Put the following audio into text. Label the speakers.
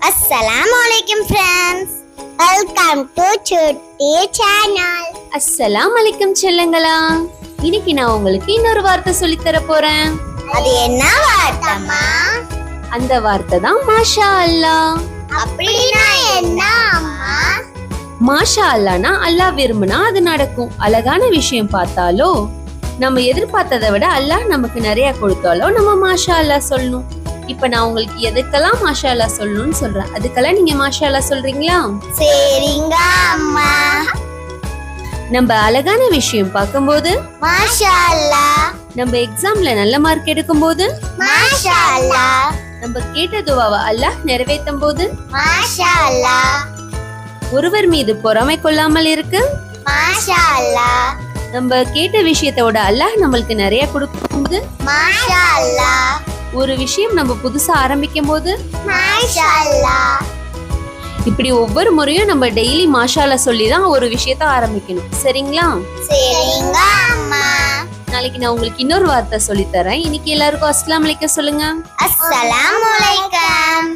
Speaker 1: Assalamualaikum friends. Welcome to Chutti channel.
Speaker 2: Assalamualaikum செல்லங்களா. இன்னைக்கு நான் உங்களுக்கு இன்னொரு வார்த்தை சொல்லி தர போறேன்.
Speaker 1: அது என்ன வார்த்தைமா?
Speaker 2: அந்த வார்த்தை தான் மாஷா அல்லாஹ்.
Speaker 1: அப்படினா என்ன அம்மா?
Speaker 2: மாஷா அல்லாஹ்னா அல்லாஹ் விரும்பினா அது நடக்கும். அழகான விஷயம் பார்த்தாலோ நம்ம எதிர்பார்த்ததை விட அல்லாஹ் நமக்கு நிறைய கொடுத்தாலோ நம்ம மாஷா அல்லாஹ் சொல்லணும். இப்ப நான் உங்களுக்கு எதுக்கெல்லாம் மாஷா அல்லாஹ் சொல்லணும்னு சொல்றேன். அதுக்கெல்லாம் நீங்க மாஷா அல்லாஹ் சொல்றீங்களா?
Speaker 1: சரிங்க அம்மா.
Speaker 2: நம்ம அழகான விஷயம் பார்க்கும்போது
Speaker 1: மாஷா அல்லாஹ்.
Speaker 2: நம்ம எக்ஸாம்ல நல்ல மார்க் எடுக்கும்போது
Speaker 1: மாஷா அல்லாஹ்.
Speaker 2: நம்ம கேட்ட துவாவை அல்லாஹ் நிறைவேற்றும் போது
Speaker 1: மாஷா அல்லாஹ்.
Speaker 2: ஒருவர் மீது பொறாமை கொள்ளாமல் இருக்கு
Speaker 1: மாஷா அல்லாஹ்.
Speaker 2: நம்ம கேட்ட விஷயத்தோட அல்லாஹ் நம்மளுக்கு நிறைய கொடுக்கும்போது
Speaker 1: மாஷா அல்லாஹ்.
Speaker 2: ஒரு விஷயம் நம்ம புதுசா ஆரம்பிக்கும் போது
Speaker 1: மாஷா அல்லாஹ்.
Speaker 2: இப்படி ஒவ்வொரு முறையும் நம்ம டெய்லி மாஷா அல்லாஹ் சொல்லி தான் ஒரு விஷயத்த ஆரம்பிக்கணும். சரிங்களா?
Speaker 1: சரிங்க அம்மா.
Speaker 2: நாளைக்கு நான் உங்களுக்கு இன்னொரு வார்த்தை சொல்லி தரேன். இன்னைக்கு எல்லாருக்கும் அஸ்ஸலாமு அலைக்கும் சொல்லுங்க.
Speaker 1: அஸ்ஸலாமு அலைக்கும்.